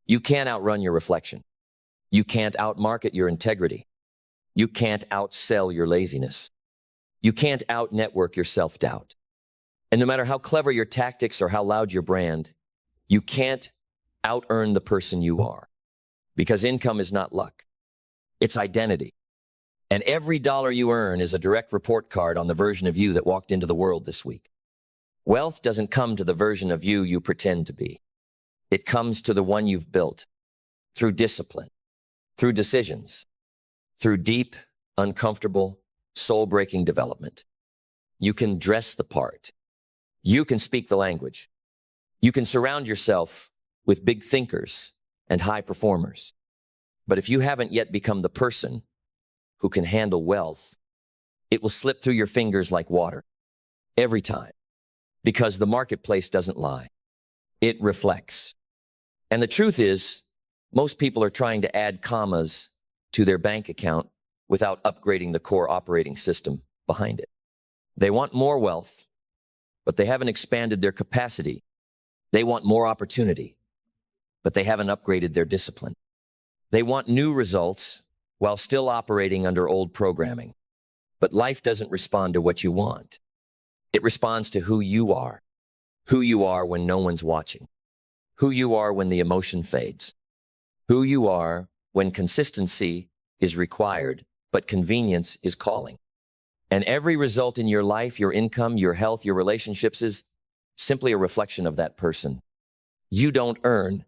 You can't outrun your reflection. You can't outmarket your integrity. You can't outsell your laziness. You can't out-network your self-doubt. And no matter how clever your tactics or how loud your brand, you can't out-earn the person you are. Because income is not luck. It's identity. And every dollar you earn is a direct report card on the version of you that walked into the world this week. Wealth doesn't come to the version of you you pretend to be. It comes to the one you've built through discipline, through decisions, through deep, uncomfortable, soul-breaking development. You can dress the part. You can speak the language. You can surround yourself with big thinkers and high performers. But if you haven't yet become the person who can handle wealth, it will slip through your fingers like water every time, because the marketplace doesn't lie. It reflects. And the truth is, most people are trying to add commas to their bank account without upgrading the core operating system behind it. They want more wealth, but they haven't expanded their capacity. They want more opportunity, but they haven't upgraded their discipline. They want new results while still operating under old programming. But life doesn't respond to what you want. It responds to who you are when no one's watching, who you are when the emotion fades, who you are when consistency is required, but convenience is calling. And every result in your life, your income, your health, your relationships is simply a reflection of that person. You don't earn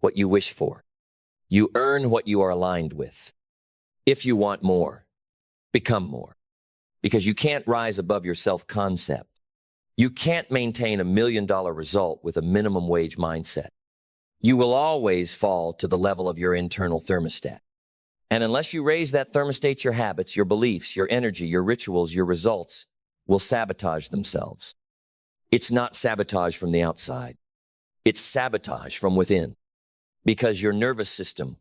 what you wish for. You earn what you are aligned with. If you want more, become more. Because you can't rise above your self-concept. You can't maintain $1 million result with a minimum wage mindset. You will always fall to the level of your internal thermostat. And unless you raise that thermostat, your habits, your beliefs, your energy, your rituals, your results will sabotage themselves. It's not sabotage from the outside. It's sabotage from within. Because your nervous system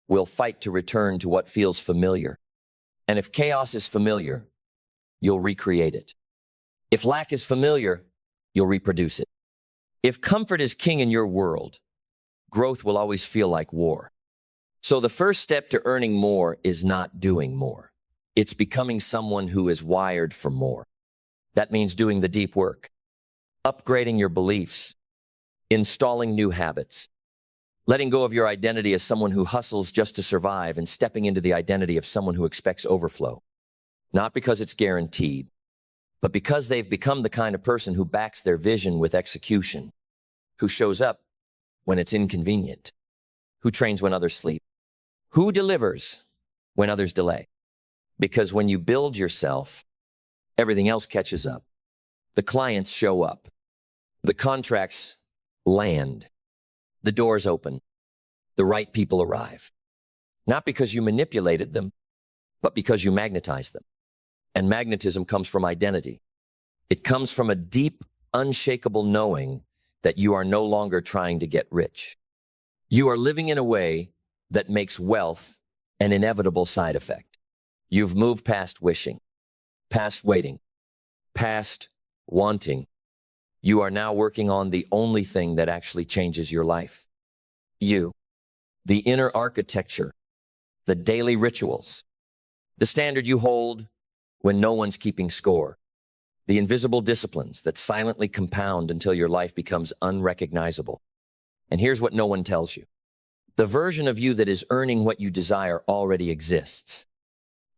will fight to return to what feels familiar. And if chaos is familiar, you'll recreate it. If lack is familiar, you'll reproduce it. If comfort is king in your world, growth will always feel like war. So the first step to earning more is not doing more. It's becoming someone who is wired for more. That means doing the deep work, upgrading your beliefs, installing new habits, letting go of your identity as someone who hustles just to survive and stepping into the identity of someone who expects overflow. Not because it's guaranteed, but because they've become the kind of person who backs their vision with execution, who shows up when it's inconvenient, who trains when others sleep, who delivers when others delay. Because when you build yourself, everything else catches up. The clients show up. The contracts land. The doors open. The right people arrive. Not because you manipulated them, but because you magnetized them. And magnetism comes from identity. It comes from a deep, unshakable knowing that you are no longer trying to get rich. You are living in a way that makes wealth an inevitable side effect. You've moved past wishing, past waiting, past wanting. You are now working on the only thing that actually changes your life. You, the inner architecture, the daily rituals, the standard you hold when no one's keeping score, the invisible disciplines that silently compound until your life becomes unrecognizable. And here's what no one tells you. The version of you that is earning what you desire already exists.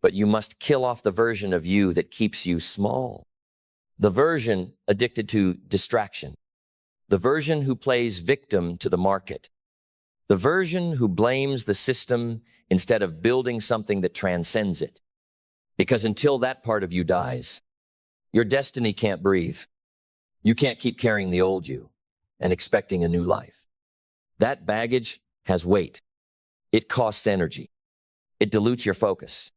But you must kill off the version of you that keeps you small. The version addicted to distraction. The version who plays victim to the market. The version who blames the system instead of building something that transcends it. Because until that part of you dies, your destiny can't breathe. You can't keep carrying the old you and expecting a new life. That baggage has weight. It costs energy. It dilutes your focus.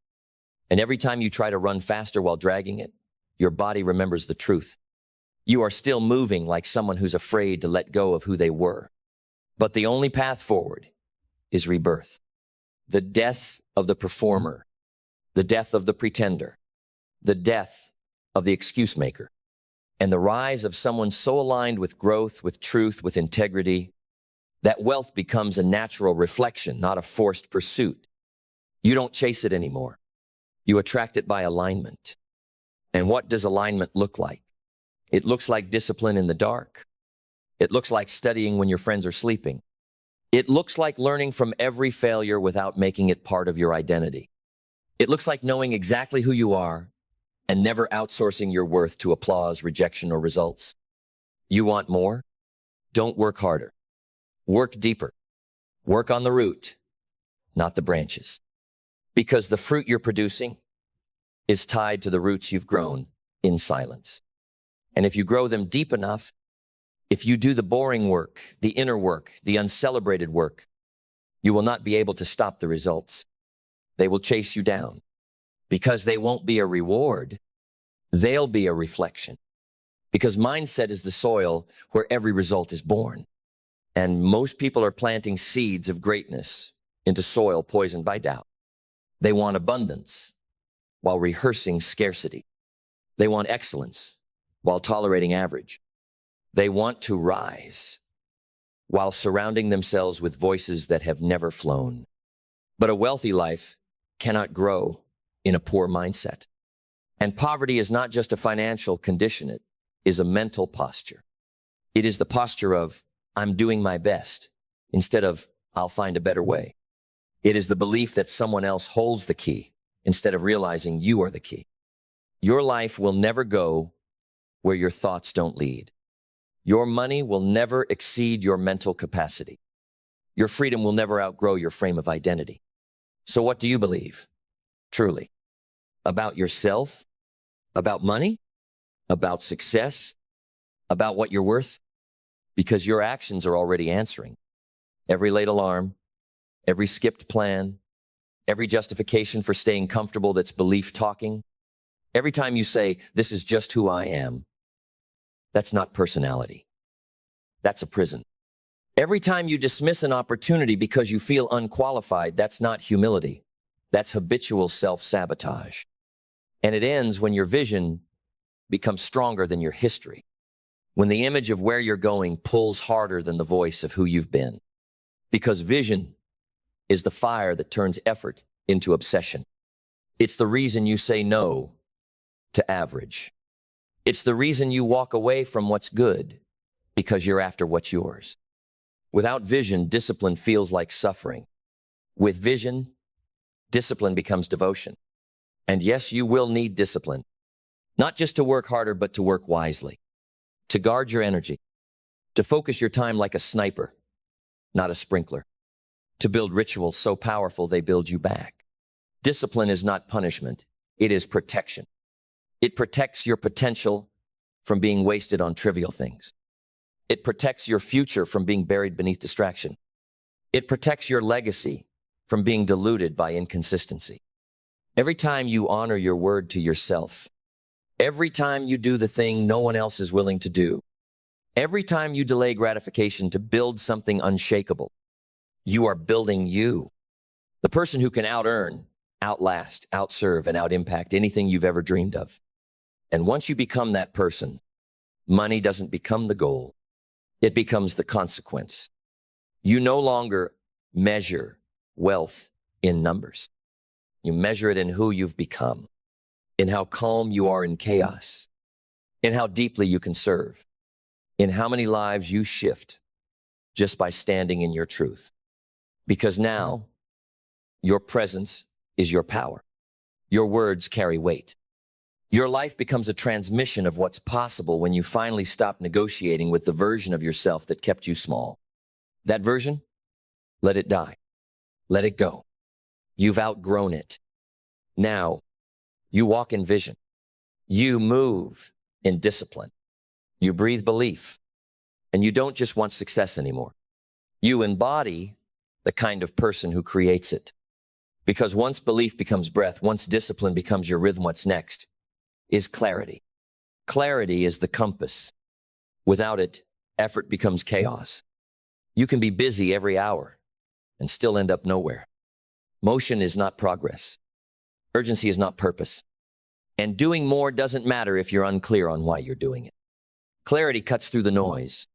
And every time you try to run faster while dragging it, your body remembers the truth. You are still moving like someone who's afraid to let go of who they were. But the only path forward is rebirth. The death of the performer, the death of the pretender, the death of the excuse maker, and the rise of someone so aligned with growth, with truth, with integrity, That wealth becomes a natural reflection, not a forced pursuit. You don't chase it anymore. You attract it by alignment. And what does alignment look like? It looks like discipline in the dark. It looks like studying when your friends are sleeping. It looks like learning from every failure without making it part of your identity. It looks like knowing exactly who you are and never outsourcing your worth to applause, rejection, or results. You want more? Don't work harder. Work deeper. Work on the root, not the branches. Because the fruit you're producing is tied to the roots you've grown in silence. And if you grow them deep enough, if you do the boring work, the inner work, the uncelebrated work, you will not be able to stop the results. They will chase you down because they won't be a reward. They'll be a reflection because mindset is the soil where every result is born. And most people are planting seeds of greatness into soil poisoned by doubt. They want abundance while rehearsing scarcity. They want excellence while tolerating average. They want to rise while surrounding themselves with voices that have never flown. But a wealthy life cannot grow in a poor mindset. And poverty is not just a financial condition, it is a mental posture. It is the posture of, I'm doing my best, instead of, I'll find a better way. It is the belief that someone else holds the key, instead of realizing you are the key. Your life will never go where your thoughts don't lead. Your money will never exceed your mental capacity. Your freedom will never outgrow your frame of identity. So what do you believe? Truly. About yourself? About money? About success? About what you're worth? Because your actions are already answering. Every late alarm, every skipped plan, every justification for staying comfortable that's belief talking, every time you say, this is just who I am, that's not personality. That's a prison. Every time you dismiss an opportunity because you feel unqualified, that's not humility. That's habitual self-sabotage. And it ends when your vision becomes stronger than your history. When the image of where you're going pulls harder than the voice of who you've been. Because vision is the fire that turns effort into obsession. It's the reason you say no to average. It's the reason you walk away from what's good, because you're after what's yours. Without vision, discipline feels like suffering. With vision, discipline becomes devotion. And yes, you will need discipline. Not just to work harder, but to work wisely. To guard your energy. To focus your time like a sniper, not a sprinkler. To build rituals so powerful they build you back. Discipline is not punishment. It is protection. It protects your potential from being wasted on trivial things. It protects your future from being buried beneath distraction. It protects your legacy from being diluted by inconsistency. Every time you honor your word to yourself, every time you do the thing no one else is willing to do, every time you delay gratification to build something unshakable, you are building you. The person who can outearn, outlast, outserve, and out-impact anything you've ever dreamed of. And once you become that person, money doesn't become the goal. It becomes the consequence. You no longer measure wealth in numbers. You measure it in who you've become, in how calm you are in chaos, in how deeply you can serve, in how many lives you shift just by standing in your truth. Because now, your presence is your power. Your words carry weight. Your life becomes a transmission of what's possible when you finally stop negotiating with the version of yourself that kept you small. That version, let it die. Let it go. You've outgrown it. Now, you walk in vision. You move in discipline. You breathe belief. And you don't just want success anymore. You embody the kind of person who creates it. Because once belief becomes breath, once discipline becomes your rhythm, what's next is clarity. Clarity is the compass. Without it, effort becomes chaos. You can be busy every hour and still end up nowhere. Motion is not progress. Urgency is not purpose. And doing more doesn't matter if you're unclear on why you're doing it. Clarity cuts through the noise.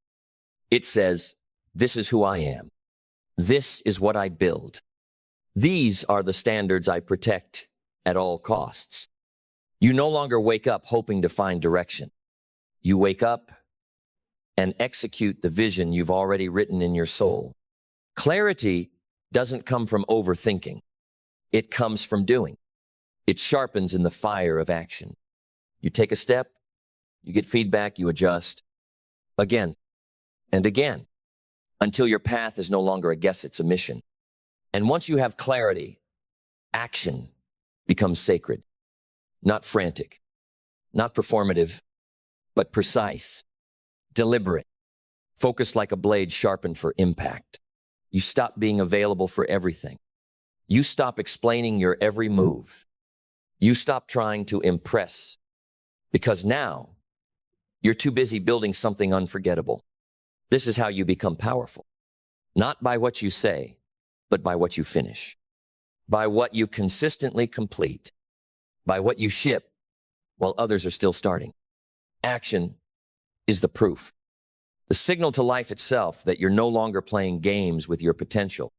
It says, This is who I am. This is what I build. These are the standards I protect at all costs. You no longer wake up hoping to find direction. You wake up and execute the vision you've already written in your soul. Clarity doesn't come from overthinking. It comes from doing. It sharpens in the fire of action. You take a step, you get feedback, you adjust again and again until your path is no longer a guess, it's a mission. And once you have clarity, action becomes sacred, not frantic, not performative, but precise, deliberate, focused like a blade sharpened for impact. You stop being available for everything. You stop explaining your every move. You stop trying to impress because now you're too busy building something unforgettable. This is how you become powerful. Not by what you say, but by what you finish. By what you consistently complete. By what you ship while others are still starting. Action is the proof. The signal to life itself that you're no longer playing games with your potential.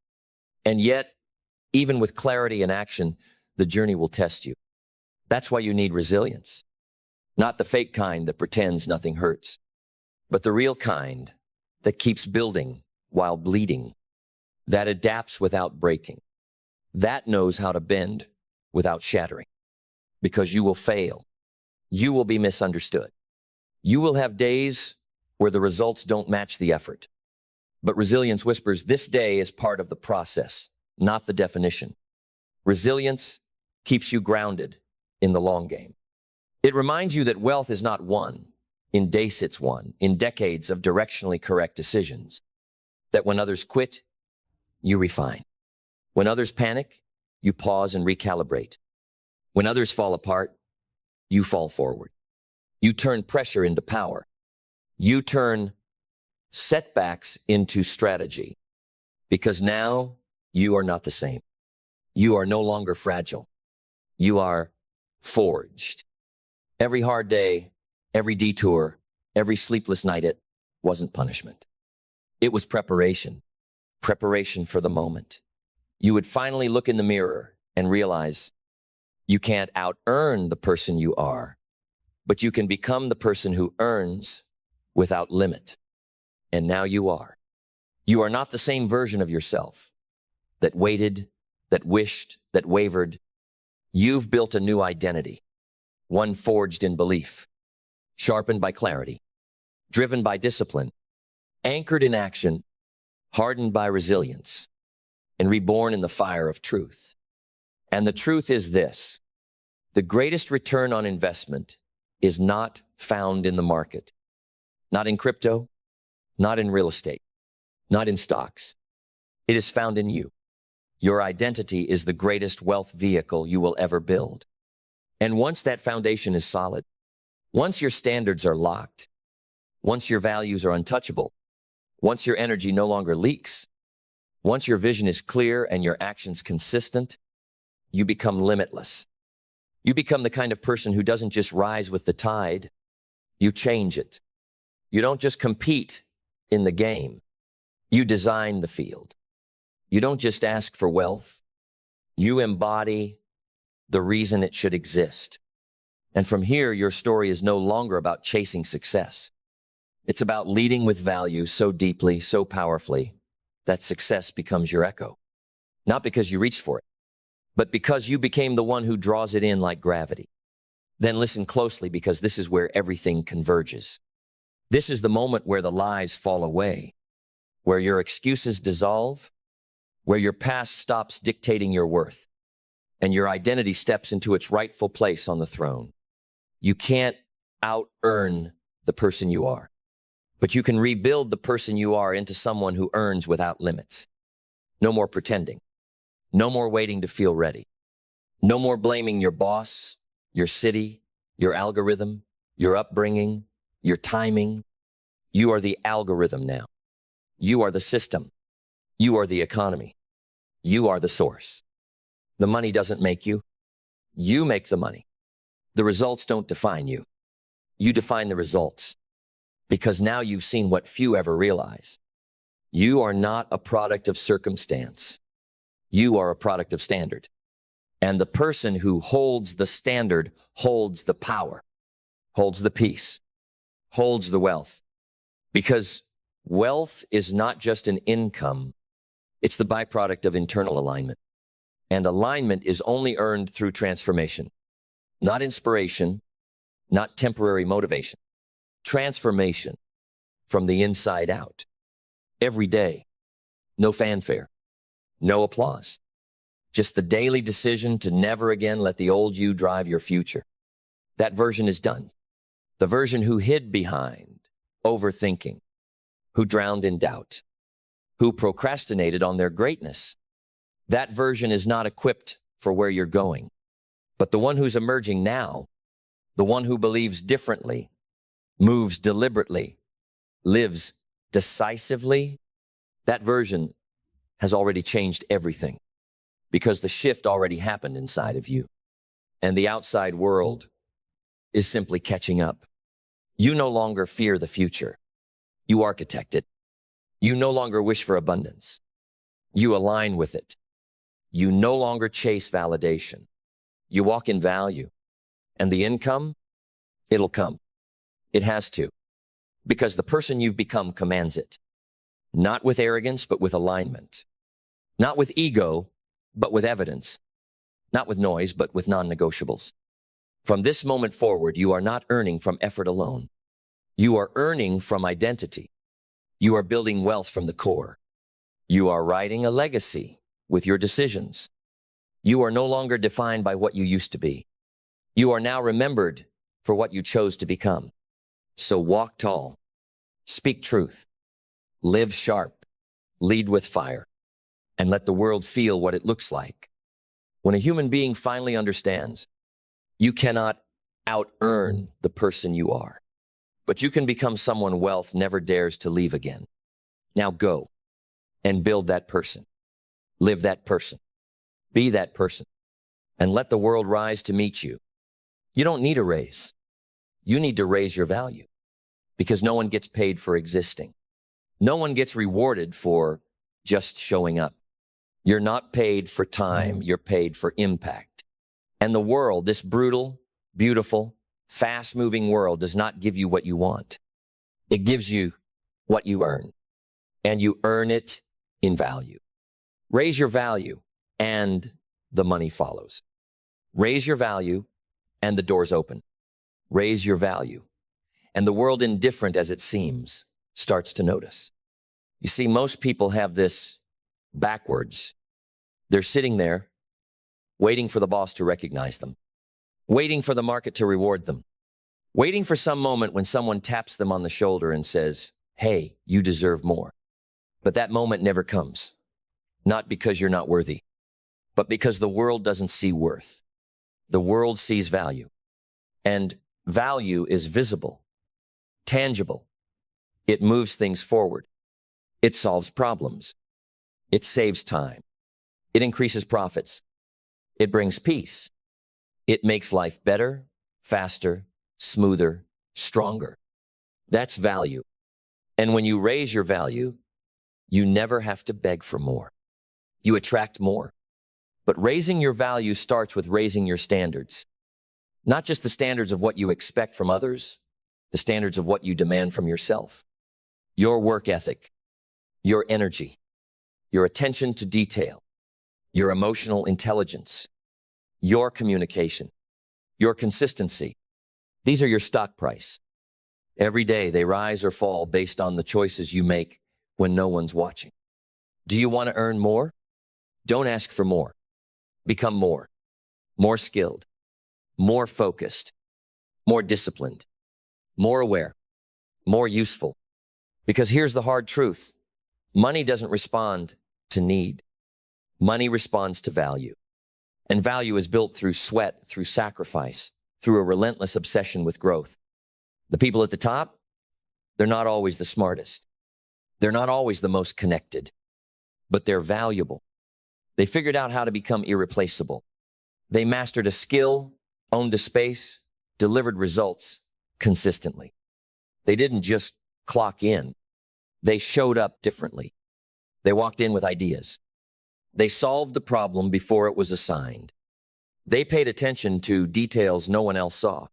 And yet, even with clarity and action, the journey will test you. That's why you need resilience. Not the fake kind that pretends nothing hurts, but the real kind that keeps building while bleeding, that adapts without breaking, that knows how to bend without shattering. Because you will fail. You will be misunderstood. You will have days where the results don't match the effort. But resilience whispers, this day is part of the process, not the definition. Resilience keeps you grounded in the long game. It reminds you that wealth is not won in days, it's won in decades of directionally correct decisions. That when others quit, you refine. When others panic, you pause and recalibrate. When others fall apart, you fall forward. You turn pressure into power. You turn setbacks into strategy. Because now you are not the same. You are no longer fragile. You are forged. Every hard day, every detour, every sleepless night, it wasn't punishment. It was preparation. Preparation for the moment. You would finally look in the mirror and realize you can't out-earn the person you are, but you can become the person who earns without limit. And now you are. You are not the same version of yourself that waited, that wished, that wavered. You've built a new identity, one forged in belief, sharpened by clarity, driven by discipline, anchored in action, hardened by resilience, and reborn in the fire of truth. And the truth is this: the greatest return on investment is not found in the market, not in crypto, not in real estate, not in stocks. It is found in you. Your identity is the greatest wealth vehicle you will ever build. And once that foundation is solid, once your standards are locked, once your values are untouchable, once your energy no longer leaks, once your vision is clear and your actions consistent, you become limitless. You become the kind of person who doesn't just rise with the tide, you change it. You don't just compete in the game, you design the field. You don't just ask for wealth, you embody the reason it should exist. And from here, your story is no longer about chasing success. It's about leading with value so deeply, so powerfully, that success becomes your echo. Not because you reached for it, but because you became the one who draws it in like gravity. Then listen closely, because this is where everything converges. This is the moment where the lies fall away, where your excuses dissolve, where your past stops dictating your worth, and your identity steps into its rightful place on the throne. You can't out-earn the person you are, but you can rebuild the person you are into someone who earns without limits. No more pretending. No more waiting to feel ready. No more blaming your boss, your city, your algorithm, your upbringing, your timing. You are the algorithm now. You are the system. You are the economy. You are the source. The money doesn't make you. You make the money. The results don't define you. You define the results. Because now you've seen what few ever realize. You are not a product of circumstance. You are a product of standard. And the person who holds the standard holds the power, holds the peace, holds the wealth. Because wealth is not just an income, it's the byproduct of internal alignment. And alignment is only earned through transformation, not inspiration, not temporary motivation. Transformation from the inside out. Every day, no fanfare, no applause. Just the daily decision to never again let the old you drive your future. That version is done. The version who hid behind overthinking, who drowned in doubt, who procrastinated on their greatness. That version is not equipped for where you're going. But the one who's emerging now, the one who believes differently, moves deliberately, lives decisively, that version has already changed everything because the shift already happened inside of you. And the outside world is simply catching up. You no longer fear the future. You architect it. You no longer wish for abundance. You align with it. You no longer chase validation. You walk in value. And the income, it'll come. It has to. Because the person you've become commands it. Not with arrogance, but with alignment. Not with ego, but with evidence. Not with noise, but with non-negotiables. From this moment forward, you are not earning from effort alone. You are earning from identity. You are building wealth from the core. You are writing a legacy with your decisions. You are no longer defined by what you used to be. You are now remembered for what you chose to become. So walk tall, speak truth, live sharp, lead with fire, and let the world feel what it looks like. When a human being finally understands, you cannot out-earn the person you are, but you can become someone wealth never dares to leave again. Now go and build that person, live that person, be that person, and let the world rise to meet you. You don't need a raise. You need to raise your value because no one gets paid for existing. No one gets rewarded for just showing up. You're not paid for time. You're paid for impact. And the world, this brutal, beautiful, fast-moving world does not give you what you want. It gives you what you earn, and you earn it in value. Raise your value, and the money follows. Raise your value, and the doors open. Raise your value, and the world, indifferent as it seems, starts to notice. You see, most people have this backwards. They're sitting there, waiting for the boss to recognize them, waiting for the market to reward them, waiting for some moment when someone taps them on the shoulder and says, "Hey, you deserve more." But that moment never comes, not because you're not worthy, but because the world doesn't see worth. The world sees value, and value is visible, tangible. It moves things forward. It solves problems. It saves time. It increases profits. It brings peace. It makes life better, faster, smoother, stronger. That's value. And when you raise your value, you never have to beg for more. You attract more. But raising your value starts with raising your standards. Not just the standards of what you expect from others, the standards of what you demand from yourself. Your work ethic, your energy, your attention to detail, your emotional intelligence, your communication, your consistency. These are your stock price. Every day they rise or fall based on the choices you make when no one's watching. Do you want to earn more? Don't ask for more. Become more. More skilled, more focused, more disciplined, more aware, more useful. Because here's the hard truth. Money doesn't respond to need. Money responds to value. And value is built through sweat, through sacrifice, through a relentless obsession with growth. The people at the top, they're not always the smartest. They're not always the most connected, but they're valuable. They figured out how to become irreplaceable. They mastered a skill, owned a space, delivered results consistently. They didn't just clock in. They showed up differently. They walked in with ideas. They solved the problem before it was assigned. They paid attention to details no one else saw.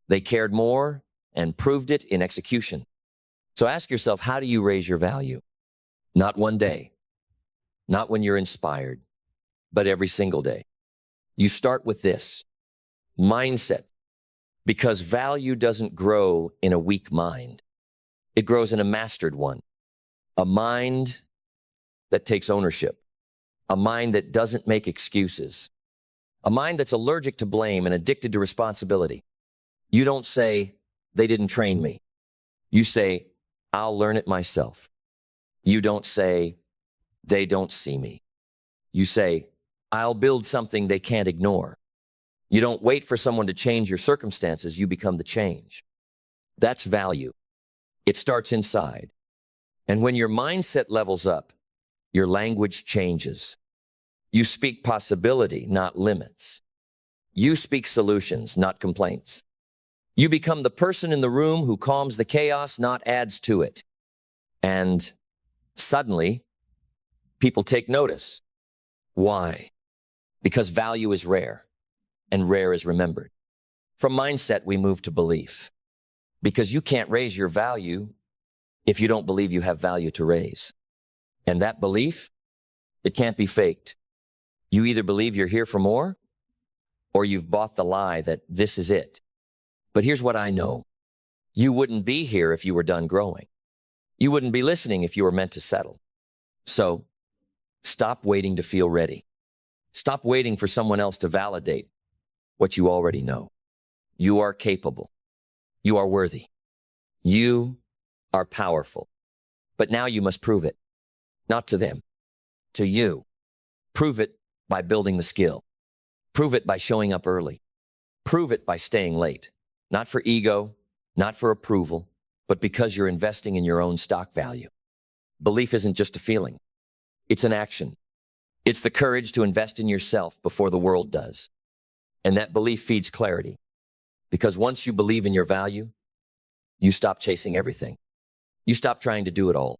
They cared more and proved it in execution. So ask yourself, how do you raise your value? Not one day, not when you're inspired, but every single day. You start with this mindset, because value doesn't grow in a weak mind. It grows in a mastered one, a mind that takes ownership, a mind that doesn't make excuses, a mind that's allergic to blame and addicted to responsibility. You don't say, they didn't train me. You say, I'll learn it myself. You don't say, they don't see me. You say, I'll build something they can't ignore. You don't wait for someone to change your circumstances, you become the change. That's value. It starts inside. And when your mindset levels up, your language changes. You speak possibility, not limits. You speak solutions, not complaints. You become the person in the room who calms the chaos, not adds to it. And suddenly, people take notice. Why? Because value is rare, and rare is remembered. From mindset, we move to belief. Because you can't raise your value if you don't believe you have value to raise. And that belief, it can't be faked. You either believe you're here for more, or you've bought the lie that this is it. But here's what I know. You wouldn't be here if you were done growing. You wouldn't be listening if you were meant to settle. So, stop waiting to feel ready. Stop waiting for someone else to validate what you already know. You are capable. You are worthy. You are powerful. But now you must prove it. Not to them, to you. Prove it by building the skill. Prove it by showing up early. Prove it by staying late. Not for ego, not for approval, but because you're investing in your own stock value. Belief isn't just a feeling. It's an action. It's the courage to invest in yourself before the world does. And that belief feeds clarity. Because once you believe in your value, you stop chasing everything. You stop trying to do it all.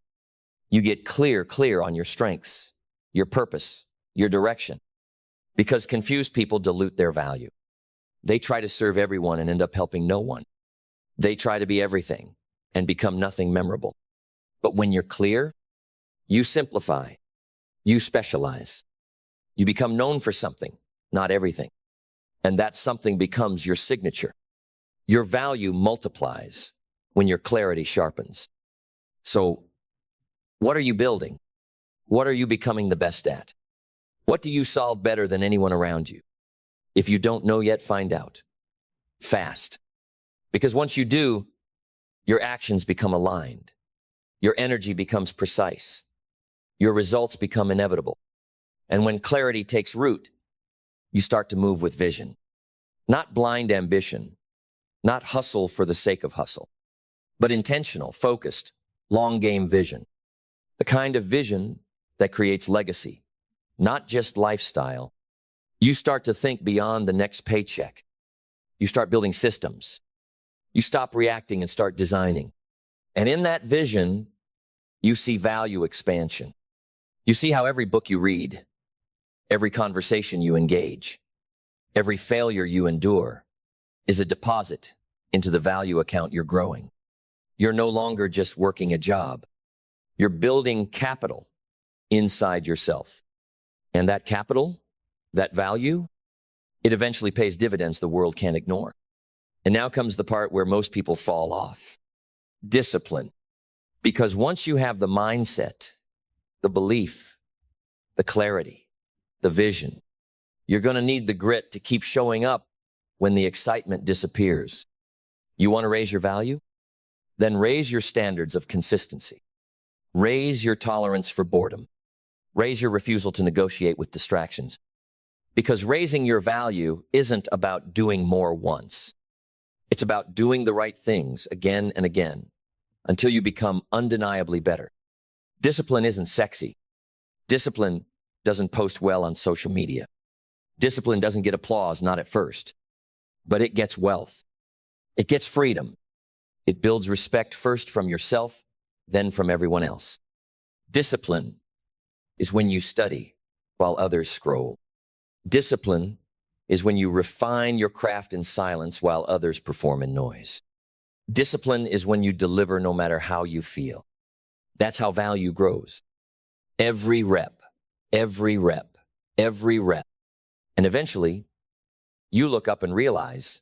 You get clear on your strengths, your purpose, your direction. Because confused people dilute their value. They try to serve everyone and end up helping no one. They try to be everything and become nothing memorable. But when you're clear, you simplify. You specialize. You become known for something, not everything. And that something becomes your signature. Your value multiplies when your clarity sharpens. So, what are you building? What are you becoming the best at? What do you solve better than anyone around you? If you don't know yet, find out. Fast. Because once you do, your actions become aligned. Your energy becomes precise. Your results become inevitable. And when clarity takes root, you start to move with vision. Not blind ambition, not hustle for the sake of hustle, but intentional, focused, long-game vision. The kind of vision that creates legacy, not just lifestyle. You start to think beyond the next paycheck. You start building systems. You stop reacting and start designing. And in that vision, you see value expansion. You see how every book you read, every conversation you engage, every failure you endure is a deposit into the value account you're growing. You're no longer just working a job. You're building capital inside yourself. And that capital, that value, it eventually pays dividends the world can't ignore. And now comes the part where most people fall off. Discipline. Because once you have the mindset, the belief, the clarity, the vision, you're going to need the grit to keep showing up when the excitement disappears. You want to raise your value? Then raise your standards of consistency. Raise your tolerance for boredom. Raise your refusal to negotiate with distractions. Because raising your value isn't about doing more once. It's about doing the right things again and again until you become undeniably better. Discipline isn't sexy. Discipline doesn't post well on social media. Discipline doesn't get applause, not at first. But it gets wealth. It gets freedom. It builds respect first from yourself, then from everyone else. Discipline is when you study while others scroll. Discipline is when you refine your craft in silence while others perform in noise. Discipline is when you deliver no matter how you feel. That's how value grows. Every rep, every rep, every rep. And eventually, you look up and realize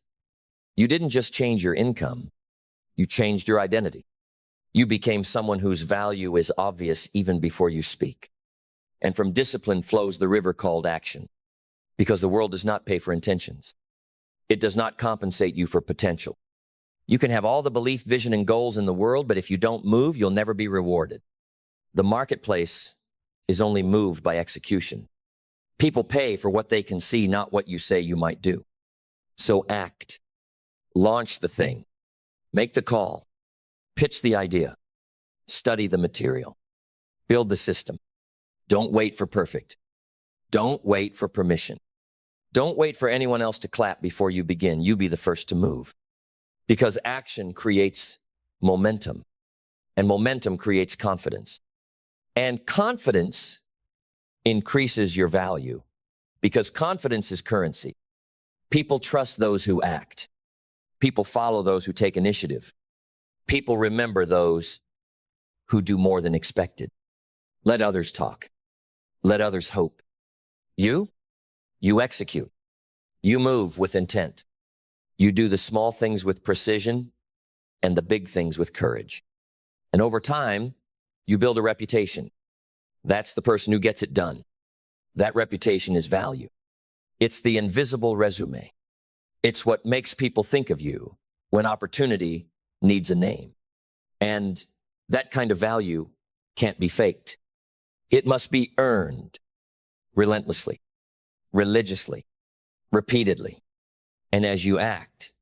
you didn't just change your income, you changed your identity. You became someone whose value is obvious even before you speak. And from discipline flows the river called action, because the world does not pay for intentions. It does not compensate you for potential. You can have all the belief, vision, and goals in the world, but if you don't move, you'll never be rewarded. The marketplace is only moved by execution. People pay for what they can see, not what you say you might do. So act. Launch the thing. Make the call. Pitch the idea. Study the material. Build the system. Don't wait for perfect. Don't wait for permission. Don't wait for anyone else to clap before you begin. You be the first to move. Because action creates momentum, and momentum creates confidence. And confidence increases your value, because confidence is currency. People trust those who act. People follow those who take initiative. People remember those who do more than expected. Let others talk. Let others hope. You execute. You move with intent. You do the small things with precision and the big things with courage. And over time, you build a reputation. That's the person who gets it done. That reputation is value. It's the invisible resume. It's what makes people think of you when opportunity needs a name. And that kind of value can't be faked. It must be earned relentlessly, religiously, repeatedly. And as you act,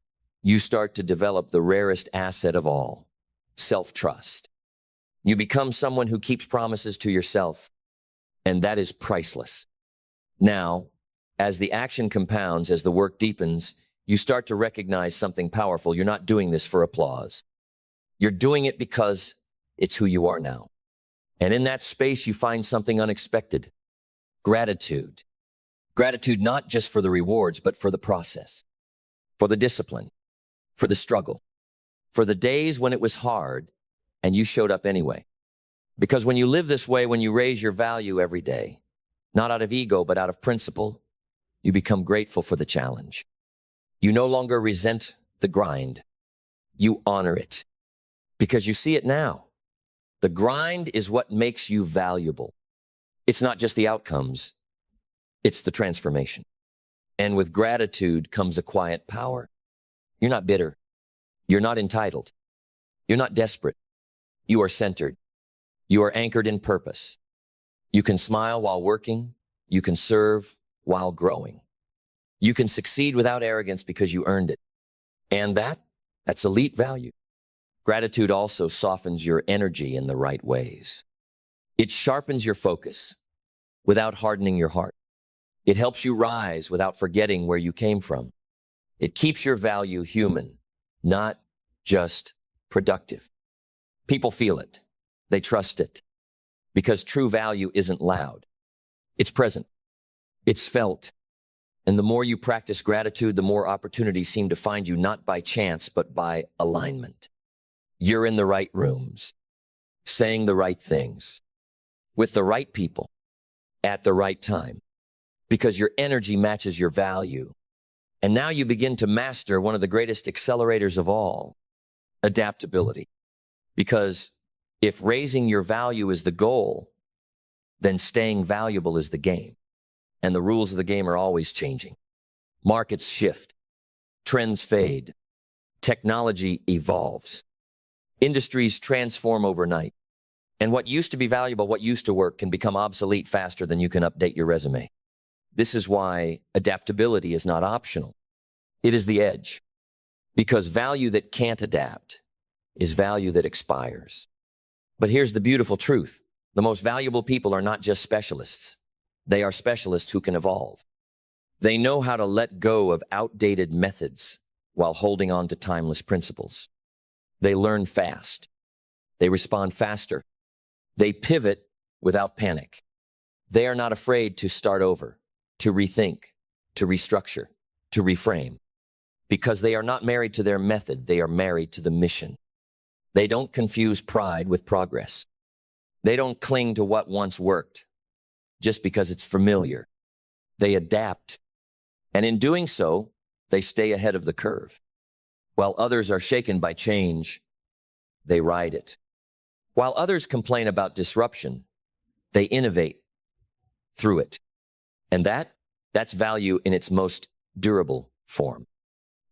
you start to develop the rarest asset of all, self-trust. You become someone who keeps promises to yourself, and that is priceless. Now, as the action compounds, as the work deepens, you start to recognize something powerful. You're not doing this for applause. You're doing it because it's who you are now. And in that space, you find something unexpected. Gratitude. Gratitude not just for the rewards, but for the process, for the discipline, for the struggle, for the days when it was hard and you showed up anyway. Because when you live this way, when you raise your value every day, not out of ego, but out of principle, you become grateful for the challenge. You no longer resent the grind. You honor it because you see it now. The grind is what makes you valuable. It's not just the outcomes. It's the transformation. And with gratitude comes a quiet power. You're not bitter. You're not entitled. You're not desperate. You are centered. You are anchored in purpose. You can smile while working. You can serve while growing. You can succeed without arrogance because you earned it. And that's elite value. Gratitude also softens your energy in the right ways. It sharpens your focus without hardening your heart. It helps you rise without forgetting where you came from. It keeps your value human, not just productive. People feel it. They trust it. Because true value isn't loud. It's present. It's felt. And the more you practice gratitude, the more opportunities seem to find you, not by chance, but by alignment. You're in the right rooms, saying the right things, with the right people, at the right time, because your energy matches your value. And now you begin to master one of the greatest accelerators of all, adaptability. Because if raising your value is the goal, then staying valuable is the game. And the rules of the game are always changing. Markets shift. Trends fade. Technology evolves. Industries transform overnight. And what used to be valuable, what used to work, can become obsolete faster than you can update your resume. This is why adaptability is not optional. It is the edge. Because value that can't adapt is value that expires. But here's the beautiful truth. The most valuable people are not just specialists. They are specialists who can evolve. They know how to let go of outdated methods while holding on to timeless principles. They learn fast. They respond faster. They pivot without panic. They are not afraid to start over, to rethink, to restructure, to reframe, because they are not married to their method, they are married to the mission. They don't confuse pride with progress. They don't cling to what once worked just because it's familiar. They adapt, and in doing so, they stay ahead of the curve. While others are shaken by change, they ride it. While others complain about disruption, they innovate through it. And that's value in its most durable form.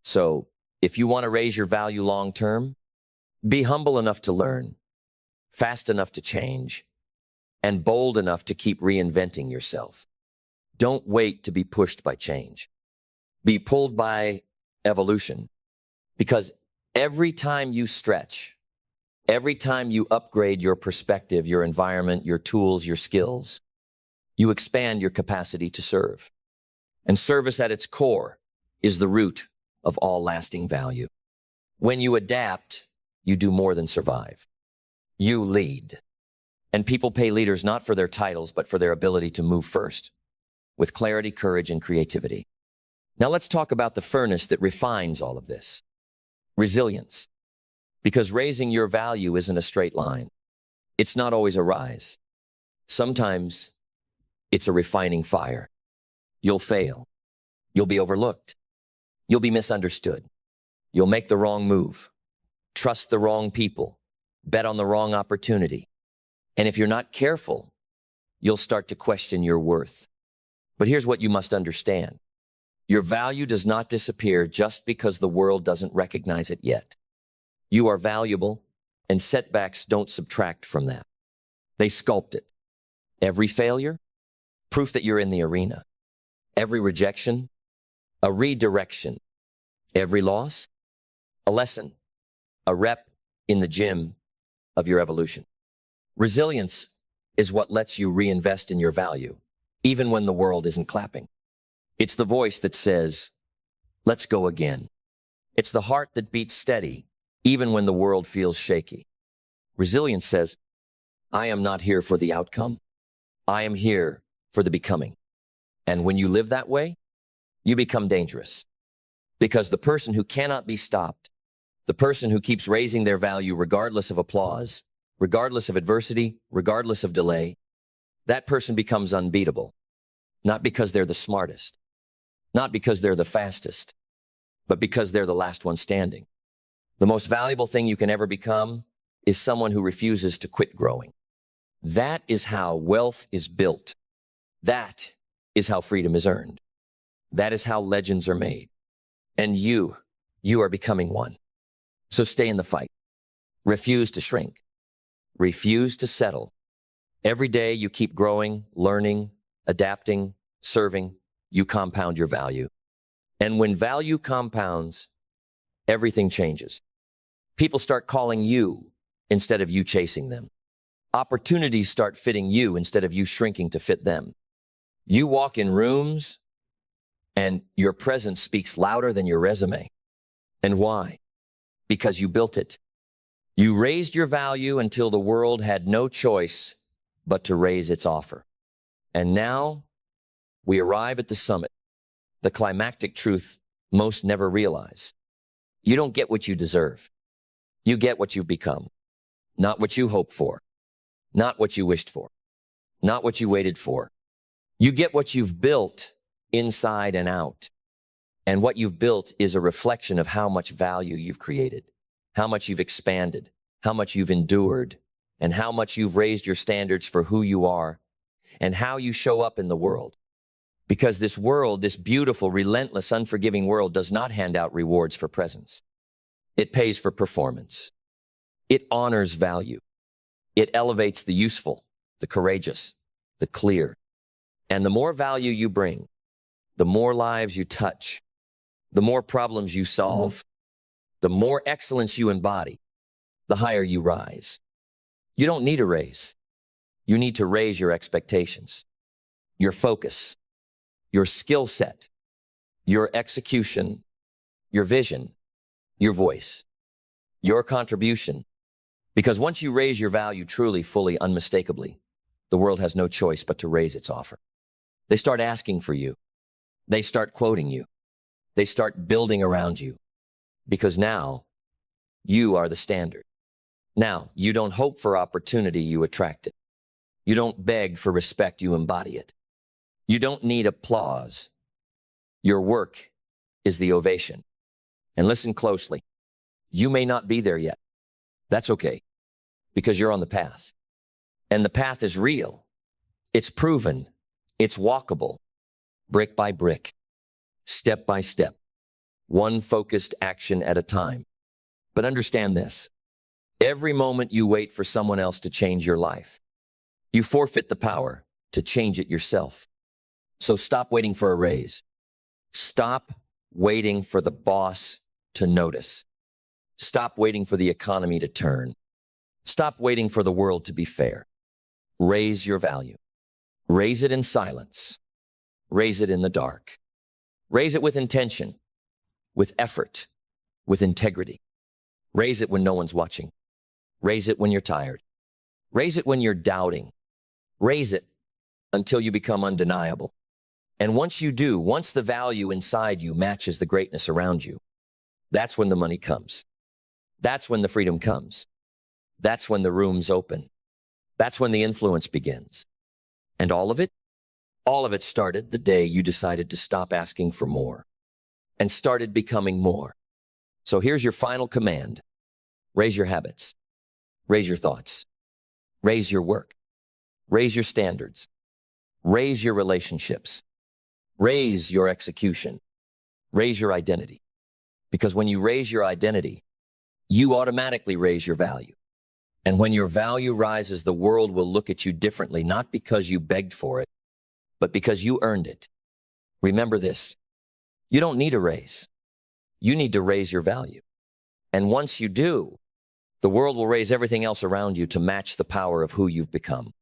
So, if you want to raise your value long term, be humble enough to learn, fast enough to change, and bold enough to keep reinventing yourself. Don't wait to be pushed by change. Be pulled by evolution. Because every time you stretch, every time you upgrade your perspective, your environment, your tools, your skills, you expand your capacity to serve. And service at its core is the root of all lasting value. When you adapt, you do more than survive. You lead. And people pay leaders not for their titles, but for their ability to move first, with clarity, courage, and creativity. Now let's talk about the furnace that refines all of this. Resilience. Because raising your value isn't a straight line. It's not always a rise. Sometimes it's a refining fire. You'll fail. You'll be overlooked. You'll be misunderstood. You'll make the wrong move. Trust the wrong people. Bet on the wrong opportunity. And if you're not careful, you'll start to question your worth. But here's what you must understand. Your value does not disappear just because the world doesn't recognize it yet. You are valuable, and setbacks don't subtract from that. They sculpt it. Every failure, proof that you're in the arena. Every rejection, a redirection. Every loss, a lesson, a rep in the gym of your evolution. Resilience is what lets you reinvest in your value, even when the world isn't clapping. It's the voice that says, let's go again. It's the heart that beats steady, even when the world feels shaky. Resilience says, I am not here for the outcome. I am here for the becoming. And when you live that way, you become dangerous. Because the person who cannot be stopped, the person who keeps raising their value regardless of applause, regardless of adversity, regardless of delay, that person becomes unbeatable. Not because they're the smartest, not because they're the fastest, but because they're the last one standing. The most valuable thing you can ever become is someone who refuses to quit growing. That is how wealth is built. That is how freedom is earned. That is how legends are made. And you are becoming one. So stay in the fight. Refuse to shrink. Refuse to settle. Every day you keep growing, learning, adapting, serving, you compound your value. And when value compounds, everything changes. People start calling you instead of you chasing them. Opportunities start fitting you instead of you shrinking to fit them. You walk in rooms and your presence speaks louder than your resume. And why? Because you built it. You raised your value until the world had no choice but to raise its offer. And now we arrive at the summit, the climactic truth most never realize. You don't get what you deserve. You get what you've become, not what you hoped for, not what you wished for, not what you waited for. You get what you've built inside and out. And what you've built is a reflection of how much value you've created, how much you've expanded, how much you've endured, and how much you've raised your standards for who you are and how you show up in the world. Because this world, this beautiful, relentless, unforgiving world does not hand out rewards for presence. It pays for performance. It honors value. It elevates the useful, the courageous, the clear. And the more value you bring, the more lives you touch, the more problems you solve, the more excellence you embody, the higher you rise. You don't need a raise. You need to raise your expectations, your focus, your skill set, your execution, your vision, your voice, your contribution. Because once you raise your value truly, fully, unmistakably, the world has no choice but to raise its offer. They start asking for you. They start quoting you. They start building around you. Because now, you are the standard. Now, you don't hope for opportunity, you attract it. You don't beg for respect, you embody it. You don't need applause. Your work is the ovation. And listen closely. You may not be there yet. That's okay, because you're on the path. And the path is real. It's proven. It's walkable. Brick by brick. Step by step. One focused action at a time. But understand this. Every moment you wait for someone else to change your life, you forfeit the power to change it yourself. So stop waiting for a raise. Stop waiting for the boss to notice. Stop waiting for the economy to turn. Stop waiting for the world to be fair. Raise your value. Raise it in silence. Raise it in the dark. Raise it with intention, with effort, with integrity. Raise it when no one's watching. Raise it when you're tired. Raise it when you're doubting. Raise it until you become undeniable. And once you do, once the value inside you matches the greatness around you, that's when the money comes. That's when the freedom comes. That's when the rooms open. That's when the influence begins. And all of it started the day you decided to stop asking for more and started becoming more. So here's your final command. Raise your habits. Raise your thoughts. Raise your work. Raise your standards. Raise your relationships. Raise your execution. Raise your identity. Because when you raise your identity, you automatically raise your value. And when your value rises, the world will look at you differently, not because you begged for it, but because you earned it. Remember this. You don't need a raise. You need to raise your value. And once you do, the world will raise everything else around you to match the power of who you've become.